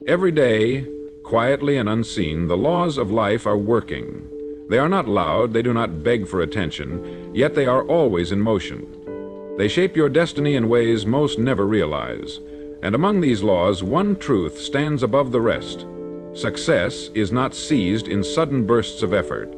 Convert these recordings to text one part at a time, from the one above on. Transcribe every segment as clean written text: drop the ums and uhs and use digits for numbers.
Every day, quietly and unseen, the laws of life are working. They are not loud, they do not beg for attention, yet they are always in motion. They shape your destiny in ways most never realize. And among these laws, one truth stands above the rest. Success is not seized in sudden bursts of effort.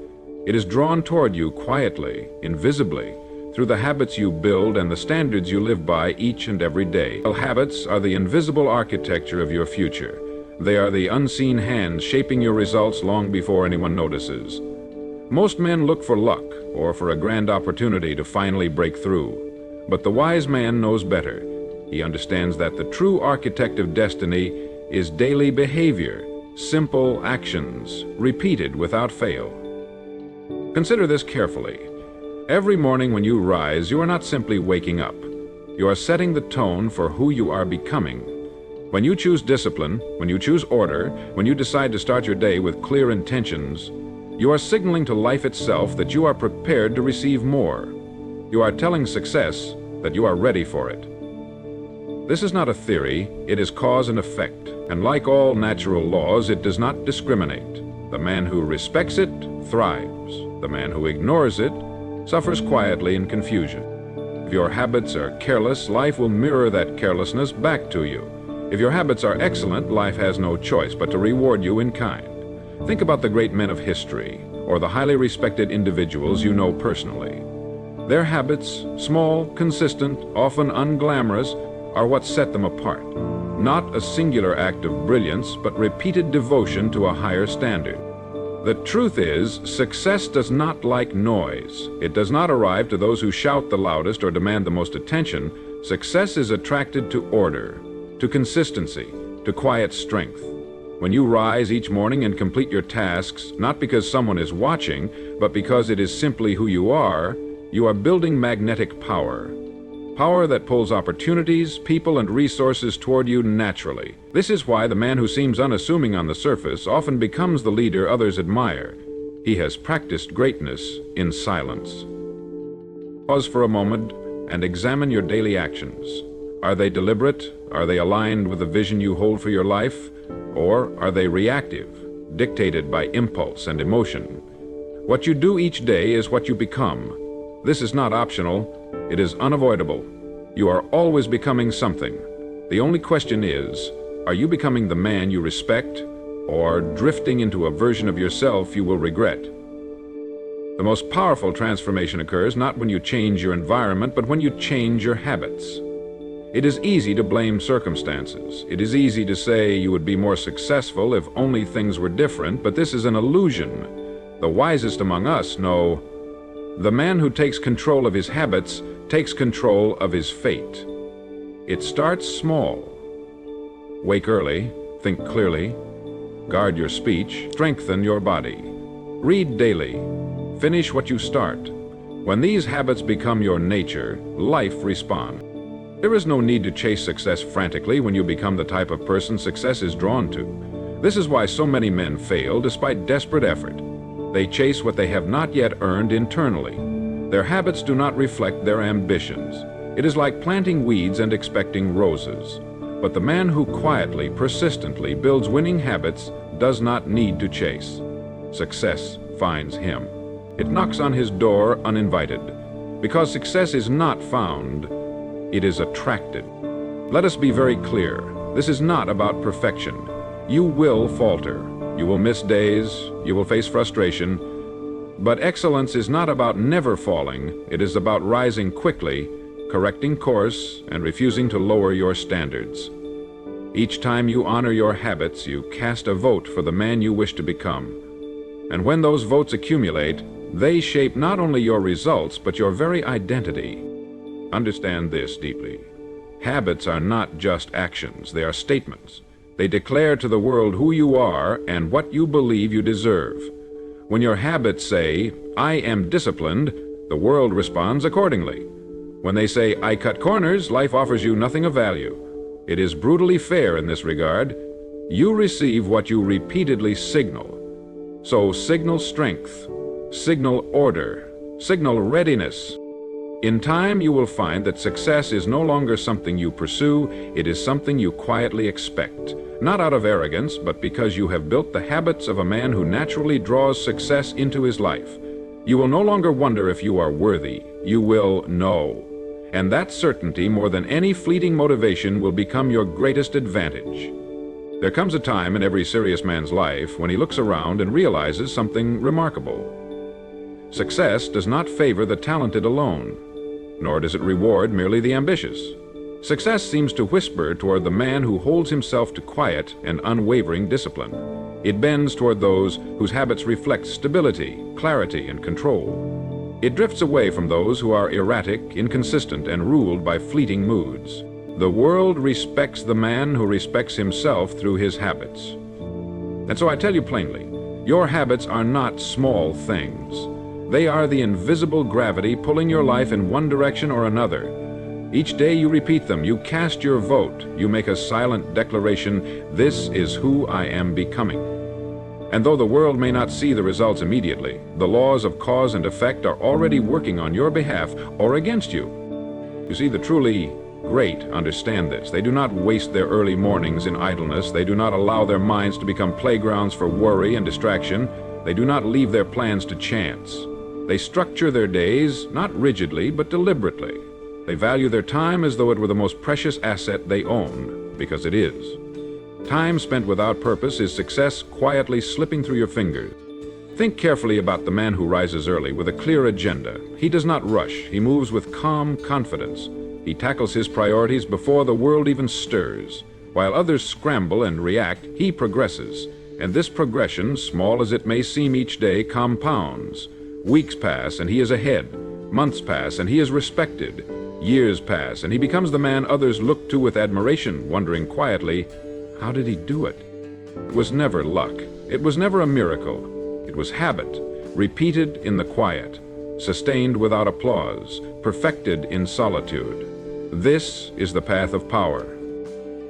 It is drawn toward you quietly, invisibly, through the habits you build and the standards you live by each and every day. Habits are the invisible architecture of your future. They are the unseen hands shaping your results long before anyone notices. Most men look for luck or for a grand opportunity to finally break through. But the wise man knows better. He understands that the true architect of destiny is daily behavior, simple actions, repeated without fail. Consider this carefully. Every morning when you rise, you are not simply waking up. You are setting the tone for who you are becoming. When you choose discipline, when you choose order, when you decide to start your day with clear intentions, you are signaling to life itself that you are prepared to receive more. You are telling success that you are ready for it. This is not a theory, it is cause and effect, and like all natural laws, it does not discriminate. The man who respects it thrives. The man who ignores it suffers quietly in confusion. If your habits are careless, life will mirror that carelessness back to you. If your habits are excellent, life has no choice but to reward you in kind. Think about the great men of history, or the highly respected individuals you know personally. Their habits, small, consistent, often unglamorous, are what set them apart. Not a singular act of brilliance, but repeated devotion to a higher standard. The truth is, success does not like noise. It does not arrive to those who shout the loudest or demand the most attention. Success is attracted to order, to consistency, to quiet strength. When you rise each morning and complete your tasks, not because someone is watching, but because it is simply who you are building magnetic power. Power that pulls opportunities, people, and resources toward you naturally. This is why the man who seems unassuming on the surface often becomes the leader others admire. He has practiced greatness in silence. Pause for a moment and examine your daily actions. Are they deliberate? Are they aligned with the vision you hold for your life? Or are they reactive, dictated by impulse and emotion? What you do each day is what you become. This is not optional, it is unavoidable. You are always becoming something. The only question is, are you becoming the man you respect, or drifting into a version of yourself you will regret? The most powerful transformation occurs not when you change your environment, but when you change your habits. It is easy to blame circumstances. It is easy to say you would be more successful if only things were different, but this is an illusion. The wisest among us know the man who takes control of his habits takes control of his fate. It starts small. Wake early, think clearly, guard your speech, strengthen your body. Read daily, finish what you start. When these habits become your nature, life responds. There is no need to chase success frantically when you become the type of person success is drawn to. This is why so many men fail despite desperate effort. They chase what they have not yet earned internally. Their habits do not reflect their ambitions. It is like planting weeds and expecting roses. But the man who quietly, persistently builds winning habits does not need to chase. Success finds him. It knocks on his door uninvited. Because success is not found, it is attracted. Let us be very clear. This is not about perfection. You will falter. You will miss days. You will face frustration. But excellence is not about never falling. It is about rising quickly, correcting course, and refusing to lower your standards. Each time you honor your habits, you cast a vote for the man you wish to become. And when those votes accumulate, they shape not only your results, but your very identity. Understand this deeply. Habits are not just actions, they are statements. They declare to the world who you are and what you believe you deserve. When your habits say, "I am disciplined," the world responds accordingly. When they say, "I cut corners," life offers you nothing of value. It is brutally fair in this regard. You receive what you repeatedly signal. So signal strength, signal order, signal readiness. In time, you will find that success is no longer something you pursue, it is something you quietly expect. Not out of arrogance, but because you have built the habits of a man who naturally draws success into his life. You will no longer wonder if you are worthy, you will know. And that certainty, more than any fleeting motivation, will become your greatest advantage. There comes a time in every serious man's life when he looks around and realizes something remarkable. Success does not favor the talented alone, nor does it reward merely the ambitious. Success seems to whisper toward the man who holds himself to quiet and unwavering discipline. It bends toward those whose habits reflect stability, clarity, and control. It drifts away from those who are erratic, inconsistent, and ruled by fleeting moods. The world respects the man who respects himself through his habits. And so I tell you plainly, your habits are not small things. They are the invisible gravity pulling your life in one direction or another. Each day you repeat them, you cast your vote, you make a silent declaration, this is who I am becoming. And though the world may not see the results immediately, the laws of cause and effect are already working on your behalf or against you. You see, the truly great understand this. They do not waste their early mornings in idleness. They do not allow their minds to become playgrounds for worry and distraction. They do not leave their plans to chance. They structure their days, not rigidly, but deliberately. They value their time as though it were the most precious asset they own, because it is. Time spent without purpose is success quietly slipping through your fingers. Think carefully about the man who rises early with a clear agenda. He does not rush. He moves with calm confidence. He tackles his priorities before the world even stirs. While others scramble and react, he progresses. And this progression, small as it may seem each day, compounds. Weeks pass and he is ahead. Months pass and he is respected. Years pass and he becomes the man others look to with admiration, wondering quietly, how did he do it? It was never luck. It was never a miracle. It was habit, repeated in the quiet, sustained without applause, perfected in solitude. This is the path of power.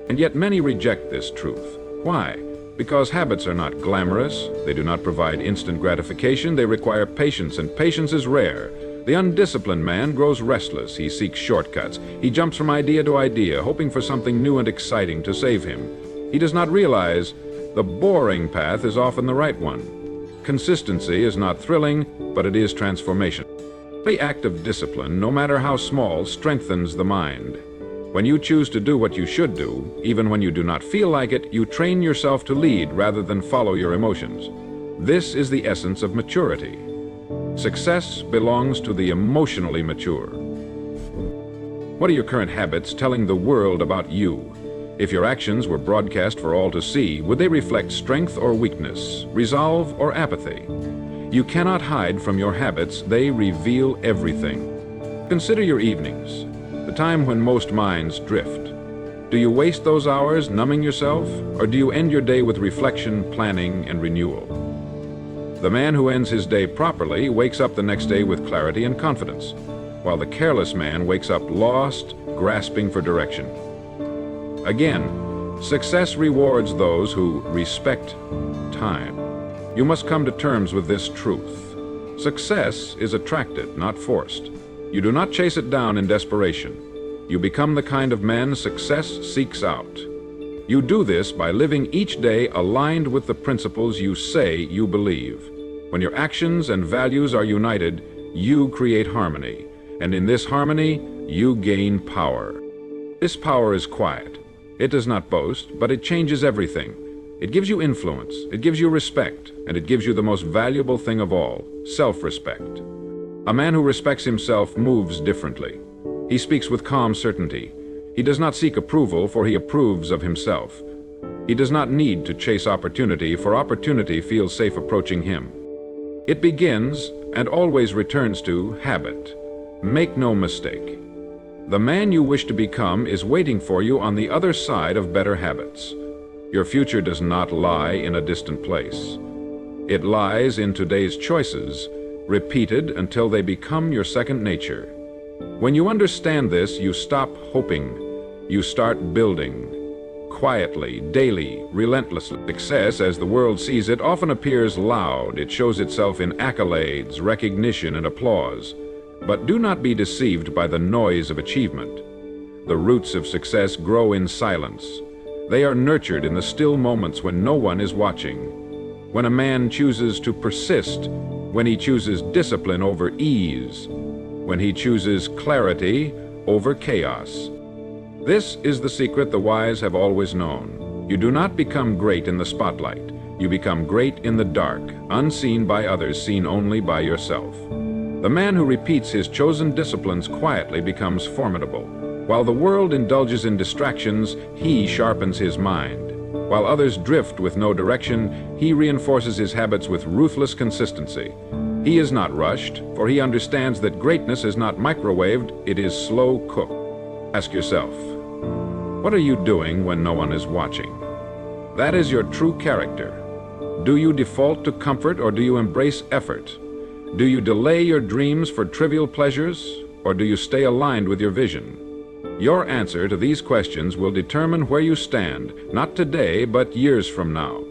And yet many reject this truth. Why? Because habits are not glamorous, they do not provide instant gratification, they require patience, and patience is rare. The undisciplined man grows restless, he seeks shortcuts, he jumps from idea to idea, hoping for something new and exciting to save him. He does not realize the boring path is often the right one. Consistency is not thrilling, but it is transformation. The act of discipline, no matter how small, strengthens the mind. When you choose to do what you should do, even when you do not feel like it, you train yourself to lead rather than follow your emotions. This is the essence of maturity. Success belongs to the emotionally mature. What are your current habits telling the world about you? If your actions were broadcast for all to see, would they reflect strength or weakness, resolve or apathy? You cannot hide from your habits, they reveal everything. Consider your evenings, the time when most minds drift. Do you waste those hours numbing yourself, or do you end your day with reflection, planning, and renewal? The man who ends his day properly wakes up the next day with clarity and confidence, while the careless man wakes up lost, grasping for direction. Again, success rewards those who respect time. You must come to terms with this truth. Success is attracted, not forced. You do not chase it down in desperation. You become the kind of man success seeks out. You do this by living each day aligned with the principles you say you believe. When your actions and values are united, you create harmony. And in this harmony, you gain power. This power is quiet. It does not boast, but it changes everything. It gives you influence, it gives you respect, and it gives you the most valuable thing of all, self-respect. A man who respects himself moves differently. He speaks with calm certainty. He does not seek approval, for he approves of himself. He does not need to chase opportunity, for opportunity feels safe approaching him. It begins and always returns to habit. Make no mistake. The man you wish to become is waiting for you on the other side of better habits. Your future does not lie in a distant place. It lies in today's choices, repeated until they become your second nature. When you understand this, you stop hoping. You start building. Quietly, daily, relentlessly. Success, as the world sees it, often appears loud. It shows itself in accolades, recognition, and applause. But do not be deceived by the noise of achievement. The roots of success grow in silence. They are nurtured in the still moments when no one is watching. When a man chooses to persist, when he chooses discipline over ease, when he chooses clarity over chaos. This is the secret the wise have always known. You do not become great in the spotlight. You become great in the dark, unseen by others, seen only by yourself. The man who repeats his chosen disciplines quietly becomes formidable. While the world indulges in distractions, he sharpens his mind. While others drift with no direction, he reinforces his habits with ruthless consistency. He is not rushed, for he understands that greatness is not microwaved, it is slow cooked. Ask yourself, what are you doing when no one is watching? That is your true character. Do you default to comfort or do you embrace effort? Do you delay your dreams for trivial pleasures or do you stay aligned with your vision? Your answer to these questions will determine where you stand, not today, but years from now.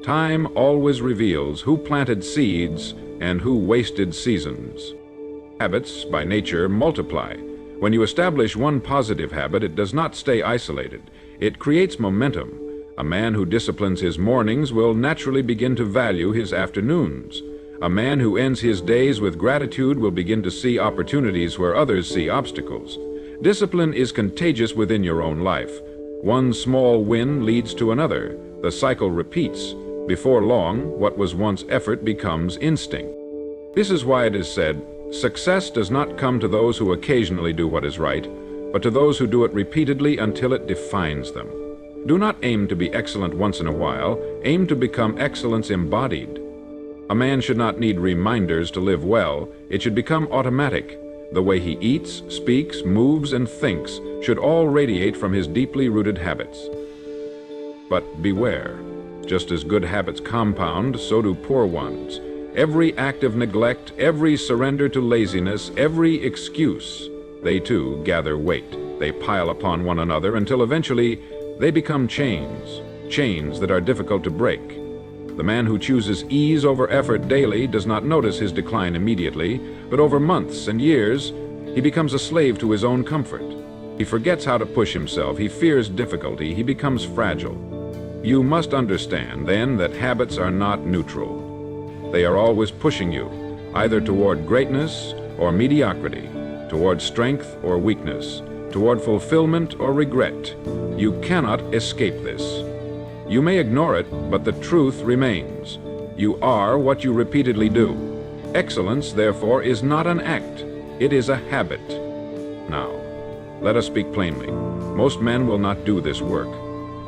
Time always reveals who planted seeds and who wasted seasons. Habits, by nature, multiply. When you establish one positive habit, it does not stay isolated. It creates momentum. A man who disciplines his mornings will naturally begin to value his afternoons. A man who ends his days with gratitude will begin to see opportunities where others see obstacles. Discipline is contagious within your own life. One small win leads to another. The cycle repeats. Before long, what was once effort becomes instinct. This is why it is said, success does not come to those who occasionally do what is right, but to those who do it repeatedly until it defines them. Do not aim to be excellent once in a while, aim to become excellence embodied. A man should not need reminders to live well, it should become automatic. The way he eats, speaks, moves, and thinks should all radiate from his deeply rooted habits. But beware, just as good habits compound, so do poor ones. Every act of neglect, every surrender to laziness, every excuse, they too gather weight. They pile upon one another until eventually they become chains, chains that are difficult to break. The man who chooses ease over effort daily does not notice his decline immediately, but over months and years, he becomes a slave to his own comfort. He forgets how to push himself, he fears difficulty, he becomes fragile. You must understand, then, that habits are not neutral. They are always pushing you, either toward greatness or mediocrity, toward strength or weakness, toward fulfillment or regret. You cannot escape this. You may ignore it, but the truth remains. You are what you repeatedly do. Excellence, therefore, is not an act. It is a habit. Now, let us speak plainly. Most men will not do this work.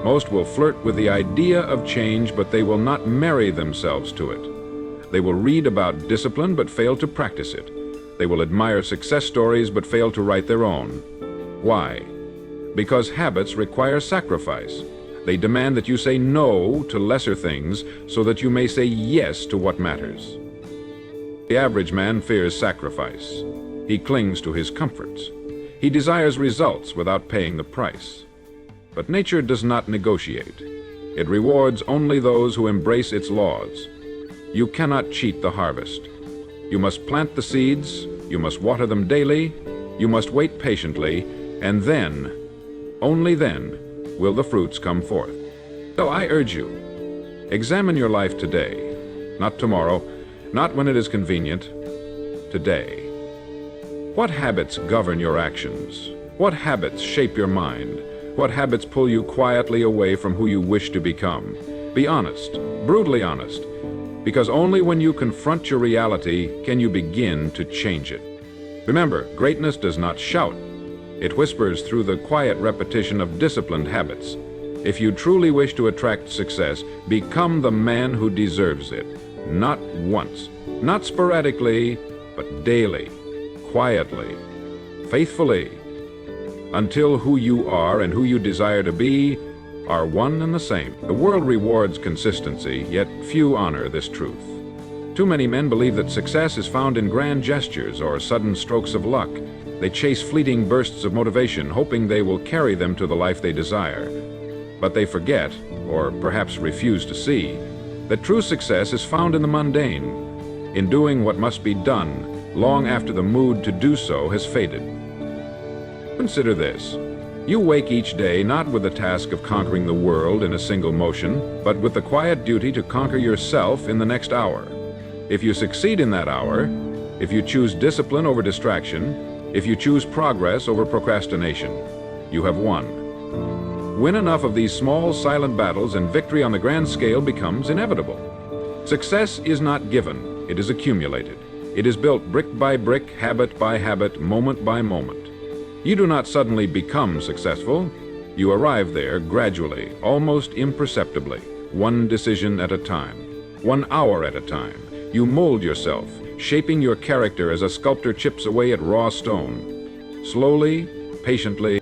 Most will flirt with the idea of change, but they will not marry themselves to it. They will read about discipline, but fail to practice it. They will admire success stories, but fail to write their own. Why? Because habits require sacrifice. They demand that you say no to lesser things so that you may say yes to what matters. The average man fears sacrifice. He clings to his comforts. He desires results without paying the price. But nature does not negotiate. It rewards only those who embrace its laws. You cannot cheat the harvest. You must plant the seeds, you must water them daily, you must wait patiently, and then, only then, will the fruits come forth. So I urge you, examine your life today, not tomorrow, not when it is convenient, today. What habits govern your actions? What habits shape your mind? What habits pull you quietly away from who you wish to become? Be honest, brutally honest, because only when you confront your reality can you begin to change it. Remember, greatness does not shout. It whispers through the quiet repetition of disciplined habits. If you truly wish to attract success, become the man who deserves it. Not once, not sporadically, but daily, quietly, faithfully, until who you are and who you desire to be are one and the same. The world rewards consistency, yet few honor this truth. Too many men believe that success is found in grand gestures or sudden strokes of luck. They chase fleeting bursts of motivation, hoping they will carry them to the life they desire. But they forget, or perhaps refuse to see, that true success is found in the mundane, in doing what must be done, long after the mood to do so has faded. Consider this. You wake each day not with the task of conquering the world in a single motion, but with the quiet duty to conquer yourself in the next hour. If you succeed in that hour, if you choose discipline over distraction, if you choose progress over procrastination, you have won. Win enough of these small, silent battles and victory on the grand scale becomes inevitable. Success is not given, it is accumulated. It is built brick by brick, habit by habit, moment by moment. You do not suddenly become successful. You arrive there gradually, almost imperceptibly, one decision at a time, 1 hour at a time. You mold yourself, shaping your character as a sculptor chips away at raw stone. Slowly, patiently,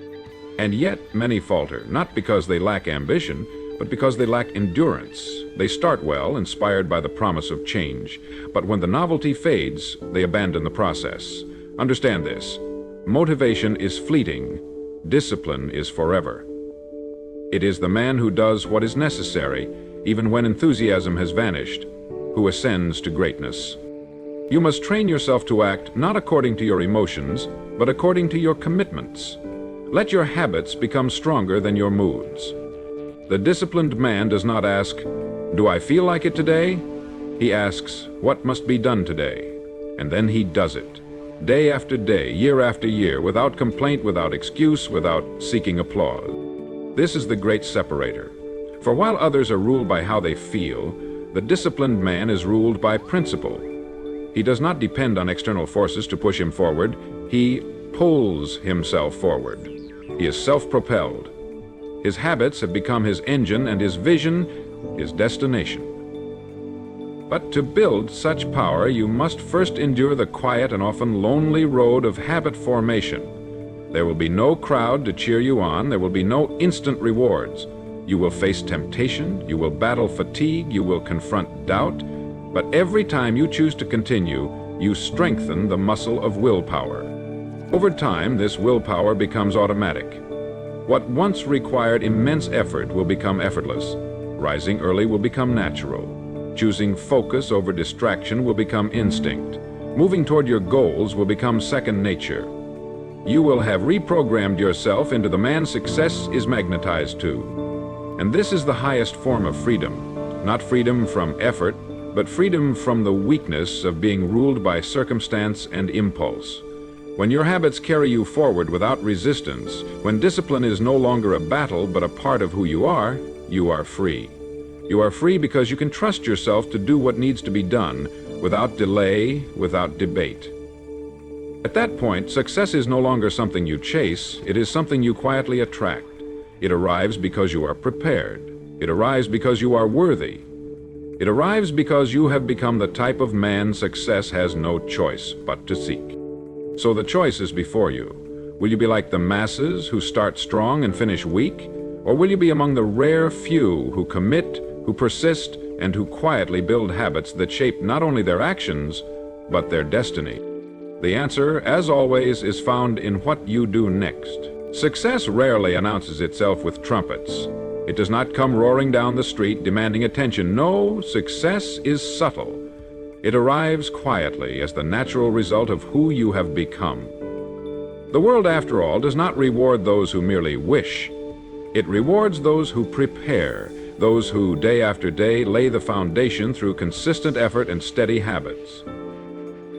and yet many falter, not because they lack ambition, but because they lack endurance. They start well, inspired by the promise of change, but when the novelty fades, they abandon the process. Understand this. Motivation is fleeting. Discipline is forever. It is the man who does what is necessary, even when enthusiasm has vanished, who ascends to greatness. You must train yourself to act not according to your emotions, but according to your commitments. Let your habits become stronger than your moods. The disciplined man does not ask, "Do I feel like it today?" He asks, "What must be done today?" And then he does it. Day after day, year after year, without complaint, without excuse, without seeking applause. This is the great separator. For while others are ruled by how they feel, the disciplined man is ruled by principle. He does not depend on external forces to push him forward. He pulls himself forward. He is self-propelled. His habits have become his engine, and his vision his destination. But to build such power, you must first endure the quiet and often lonely road of habit formation. There will be no crowd to cheer you on. There will be no instant rewards. You will face temptation. You will battle fatigue. You will confront doubt. But every time you choose to continue, you strengthen the muscle of willpower. Over time, this willpower becomes automatic. What once required immense effort will become effortless. Rising early will become natural. Choosing focus over distraction will become instinct. Moving toward your goals will become second nature. You will have reprogrammed yourself into the man success is magnetized to. And this is the highest form of freedom. Not freedom from effort, but freedom from the weakness of being ruled by circumstance and impulse. When your habits carry you forward without resistance, when discipline is no longer a battle but a part of who you are free. You are free because you can trust yourself to do what needs to be done without delay, without debate. At that point, success is no longer something you chase, it is something you quietly attract. It arrives because you are prepared. It arrives because you are worthy. It arrives because you have become the type of man success has no choice but to seek. So the choice is before you. Will you be like the masses who start strong and finish weak? Or will you be among the rare few who commit, who persist, and who quietly build habits that shape not only their actions, but their destiny? The answer, as always, is found in what you do next. Success rarely announces itself with trumpets. It does not come roaring down the street demanding attention. No, success is subtle. It arrives quietly as the natural result of who you have become. The world, after all, does not reward those who merely wish. It rewards those who prepare, those who day after day lay the foundation through consistent effort and steady habits.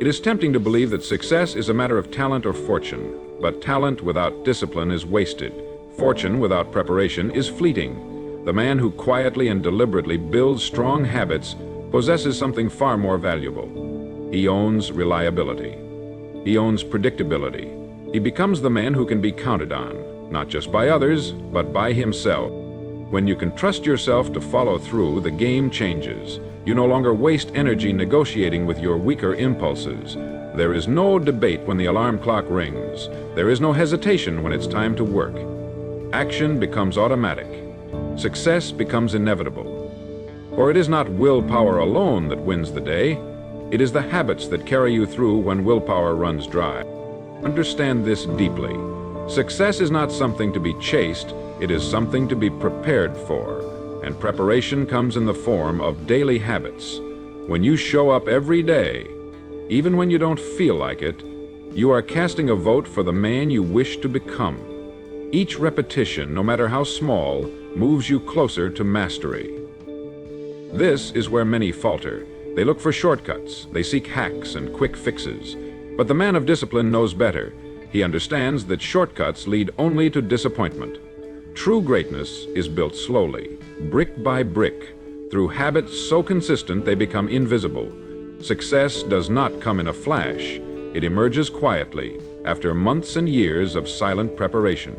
It is tempting to believe that success is a matter of talent or fortune, but talent without discipline is wasted. Fortune without preparation is fleeting. The man who quietly and deliberately builds strong habits possesses something far more valuable. He owns reliability. He owns predictability. He becomes the man who can be counted on, not just by others, but by himself. When you can trust yourself to follow through, the game changes. You no longer waste energy negotiating with your weaker impulses. There is no debate when the alarm clock rings. There is no hesitation when it's time to work. Action becomes automatic. Success becomes inevitable. For it is not willpower alone that wins the day. It is the habits that carry you through when willpower runs dry. Understand this deeply. Success is not something to be chased, it is something to be prepared for. And preparation comes in the form of daily habits. When you show up every day, Even when you don't feel like it, you are casting a vote for the man you wish to become. Each repetition, no matter how small, moves you closer to mastery. This is where many falter. They look for shortcuts, they seek hacks and quick fixes. But the man of discipline knows better. He understands that shortcuts lead only to disappointment. True greatness is built slowly, brick by brick, through habits so consistent they become invisible. Success does not come in a flash. It emerges quietly, after months and years of silent preparation.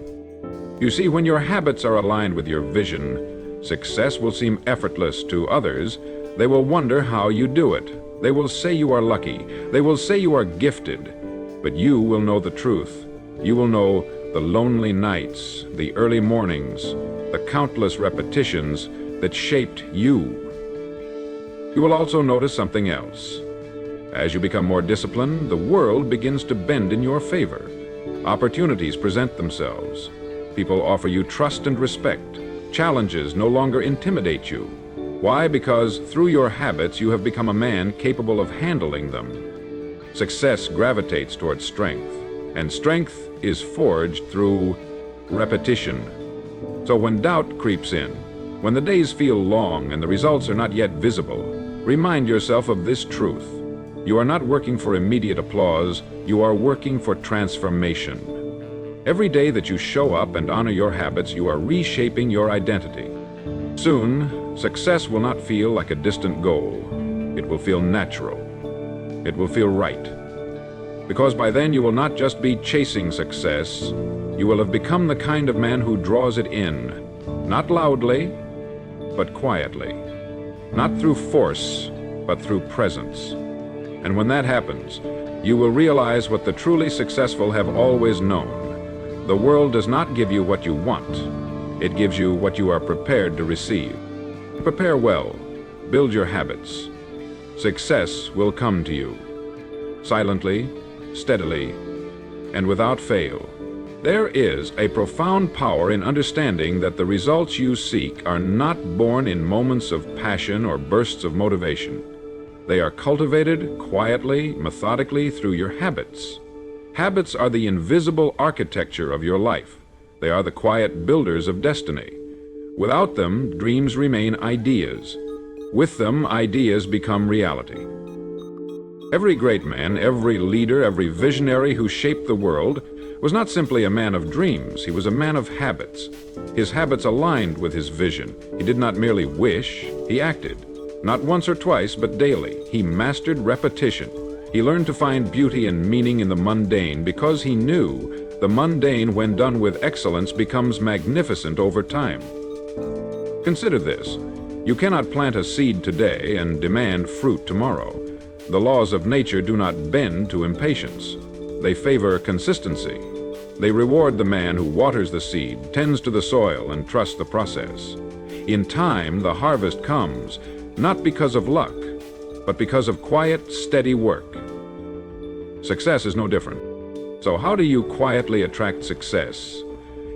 You see, when your habits are aligned with your vision, success will seem effortless to others. They will wonder how you do it. They will say you are lucky. They will say you are gifted. But you will know the truth. You will know the lonely nights, the early mornings, the countless repetitions that shaped you. You will also notice something else. As you become more disciplined, the world begins to bend in your favor. Opportunities present themselves. People offer you trust and respect. Challenges no longer intimidate you. Why? Because through your habits you have become a man capable of handling them. Success gravitates towards strength, and strength is forged through repetition. So when doubt creeps in, when the days feel long and the results are not yet visible, remind yourself of this truth. You are not working for immediate applause, you are working for transformation. Every day that you show up and honor your habits, you are reshaping your identity. Soon, success will not feel like a distant goal. It will feel natural. It will feel right. Because by then you will not just be chasing success, you will have become the kind of man who draws it in, not loudly, but quietly. Not through force, but through presence. And when that happens, you will realize what the truly successful have always known. The world does not give you what you want. It gives you what you are prepared to receive. Prepare well. Build your habits. Success will come to you. Silently, steadily, and without fail. There is a profound power in understanding that the results you seek are not born in moments of passion or bursts of motivation. They are cultivated quietly, methodically through your habits. Habits are the invisible architecture of your life. They are the quiet builders of destiny. Without them, dreams remain ideas. With them, ideas become reality. Every great man, every leader, every visionary who shaped the world was not simply a man of dreams, he was a man of habits. His habits aligned with his vision. He did not merely wish, he acted. Not once or twice, but daily. He mastered repetition. He learned to find beauty and meaning in the mundane because he knew the mundane, when done with excellence, becomes magnificent over time. Consider this. You cannot plant a seed today and demand fruit tomorrow. The laws of nature do not bend to impatience. They favor consistency. They reward the man who waters the seed, tends to the soil, and trusts the process. In time, the harvest comes, not because of luck, but because of quiet, steady work. Success is no different. So how do you quietly attract success?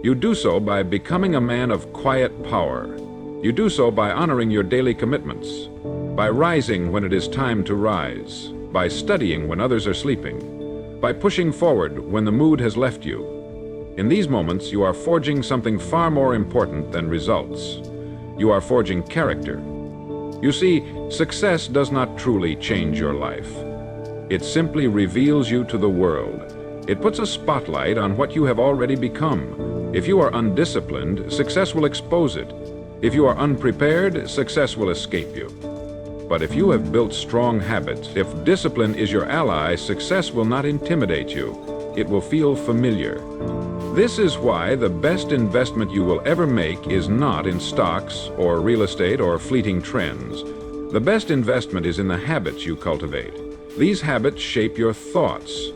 You do so by becoming a man of quiet power. You do so by honoring your daily commitments, by rising when it is time to rise, by studying when others are sleeping, by pushing forward when the mood has left you. In these moments, you are forging something far more important than results. You are forging character. You see, success does not truly change your life. It simply reveals you to the world. It puts a spotlight on what you have already become. If you are undisciplined, success will expose it. If you are unprepared, success will escape you. But if you have built strong habits, if discipline is your ally, success will not intimidate you. It will feel familiar. This is why the best investment you will ever make is not in stocks or real estate or fleeting trends. The best investment is in the habits you cultivate. These habits shape your thoughts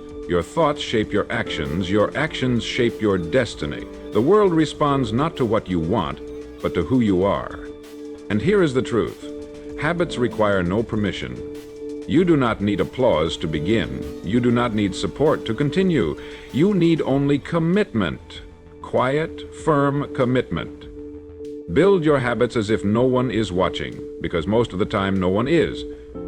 shape your actions shape your destiny. The world responds not to what you want, but to who you are. And here is the truth. Habits require no permission. You do not need applause to begin. You do not need support to continue. You need only commitment. Quiet, firm commitment. Build your habits as if no one is watching, because most of the time no one is.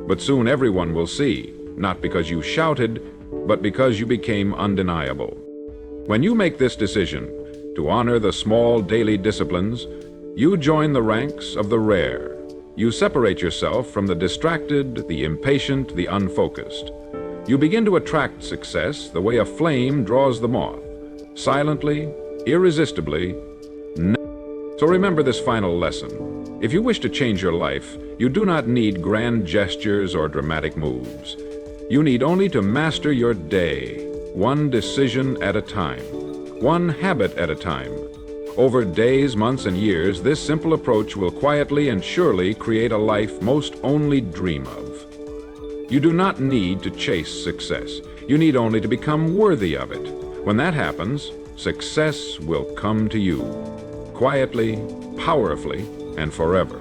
But soon everyone will see. not because you shouted, but because you became undeniable. When you make this decision to honor the small daily disciplines, you join the ranks of the rare. You separate yourself from the distracted, the impatient, the unfocused. You begin to attract success the way a flame draws the moth, silently, irresistibly. So remember this final lesson. If you wish to change your life, you do not need grand gestures or dramatic moves. You need only to master your day, one decision at a time, one habit at a time. Over days, months, and years, this simple approach will quietly and surely create a life most only dream of. You do not need to chase success. You need only to become worthy of it. When that happens, success will come to you, quietly, powerfully, and forever.